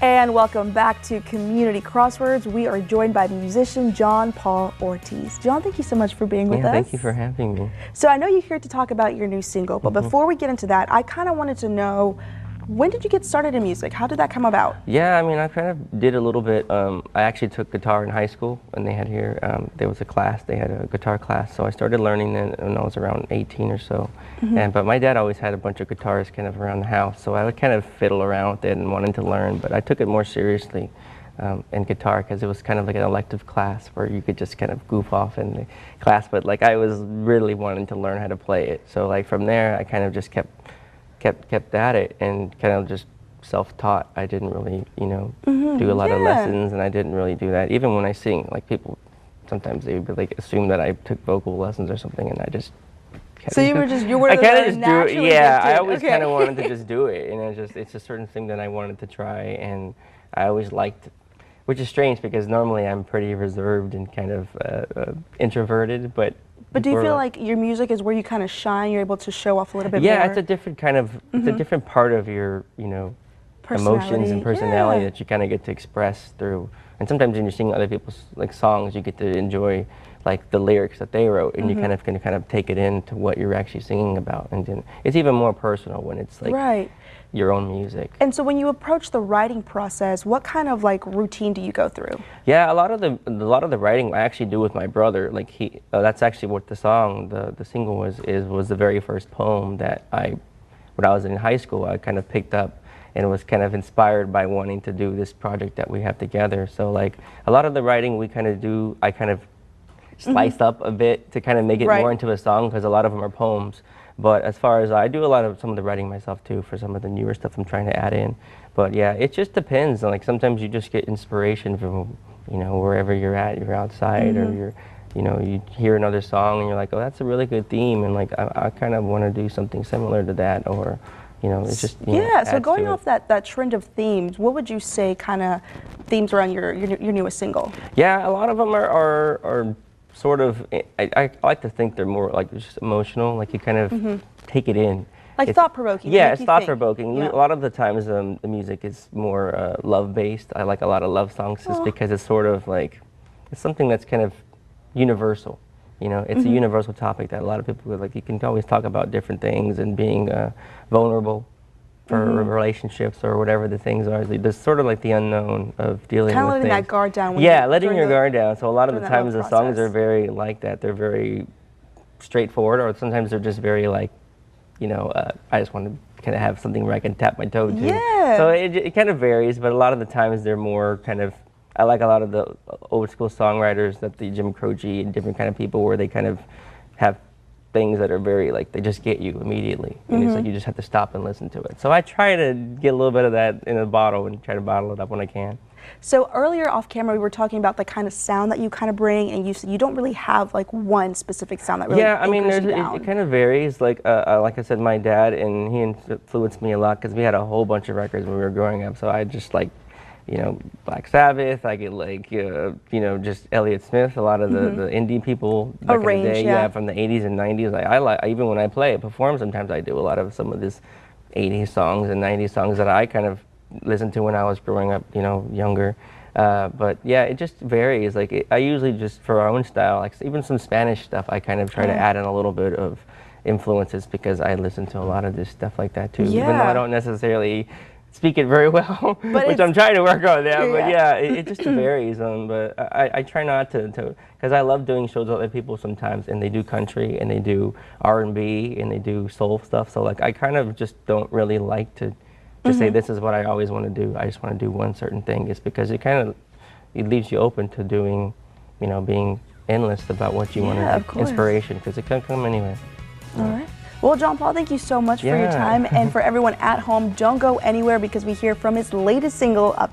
And welcome back to Community Crossroads. We are joined by musician John Paul Ortiz. John, thank you so much for being with us. Thank you for having me. So I know you're here to talk about your new single, but before we get into that, I kind of wanted to know, when did you get started in music? How did that come about? Yeah, I mean, I kind of did a little bit. I actually took guitar in high school, and they had here, there was a class, they had a guitar class, so I started learning it when I was around 18 or so. But my dad always had a bunch of guitars kind of around the house, so I would kind of fiddle around with it and wanted to learn, but I took it more seriously in guitar because it was kind of like an elective class where you could just kind of goof off in the class, but like I was really wanting to learn how to play it. So like from there, I kind of just kept at it and kind of just self-taught. I didn't really, do a lot of lessons, and I didn't really do that. Even when I sing, like people, sometimes they would like assume that I took vocal lessons or something, and I just. So you were just, you were I kind of just do it. Yeah, gifted. I always kind of wanted to just do it, and it's a certain thing that I wanted to try, and I always liked, which is strange because normally I'm pretty reserved and kind of introverted, but do you feel like your music is where you kind of shine? You're able to show off a little bit more? Yeah, it's a different kind of, it's a different part of your, emotions and personality that you kind of get to express through. And sometimes when you're singing other people's like songs, you get to enjoy like the lyrics that they wrote, and you kind of can kind of take it into what you're actually singing about. And then it's even more personal when it's like your own music. And so when you approach the writing process, what kind of like routine do you go through? Yeah, a lot of the writing I actually do with my brother. Like that's actually what the song, the single was the very first poem that when I was in high school, I kind of picked up, and it was kind of inspired by wanting to do this project that we have together. So like a lot of the writing we kind of do, I kind of slice up a bit to kind of make it more into a song, because a lot of them are poems. But as far as I do a lot of some of the writing myself too for some of the newer stuff I'm trying to add in. But yeah, it just depends. Like sometimes you just get inspiration from wherever you're at. You're outside or you hear another song and you're like, oh, that's a really good theme, and like I kind of want to do something similar to that, or it's just so going off that trend of themes, what would you say kind of themes around your newest single? Yeah, a lot of them are sort of, I like to think they're more like just emotional, like you kind of take it in. Like thought-provoking. Yeah, it's thought-provoking. A lot of the times the music is more love-based. I like a lot of love songs just because it's sort of like, it's something that's kind of universal. It's a universal topic that a lot of people would like. You can always talk about different things and being vulnerable for relationships or whatever the things are. There's sort of like the unknown of dealing with things. Kind of letting that guard down. Letting your guard down. So a lot of the times the songs are very like that. They're very straightforward, or sometimes they're just very like, I just want to kind of have something where I can tap my toe to. Yeah. So it kind of varies, but a lot of the times they're more kind of, I like a lot of the old school songwriters, that the Jim Croce and different kind of people, where they kind of have things that are very like, they just get you immediately, and it's like you just have to stop and listen to it. So I try to get a little bit of that in a bottle and try to bottle it up when I can. So earlier off camera we were talking about the kind of sound that you kind of bring, and you don't really have like one specific sound that really it kind of varies. Like I said, my dad, and he influenced me a lot because we had a whole bunch of records when we were growing up. So I just like, Black Sabbath, I get like, just Elliott Smith, a lot of the indie people back in the day, from the 80s and 90s. I like, even when I perform, sometimes I do a lot of some of these 80s songs and 90s songs that I kind of listened to when I was growing up, younger. But yeah, it just varies. Like I usually just, for our own style, like even some Spanish stuff, I kind of try to add in a little bit of influences because I listen to a lot of this stuff like that too. Even though I don't necessarily speak it very well, which I'm trying to work on that. But yeah, it just varies. But I try not to, because I love doing shows with other people sometimes, and they do country and they do R&B and they do soul stuff. So like I kind of just don't really like to say this is what I always want to do. I just want to do one certain thing. It's because it leaves you open to doing, being endless about what you want to, inspiration, because it can come anywhere. All right. Well, John Paul, thank you so much for your time. And for everyone at home, don't go anywhere, because we hear from his latest single up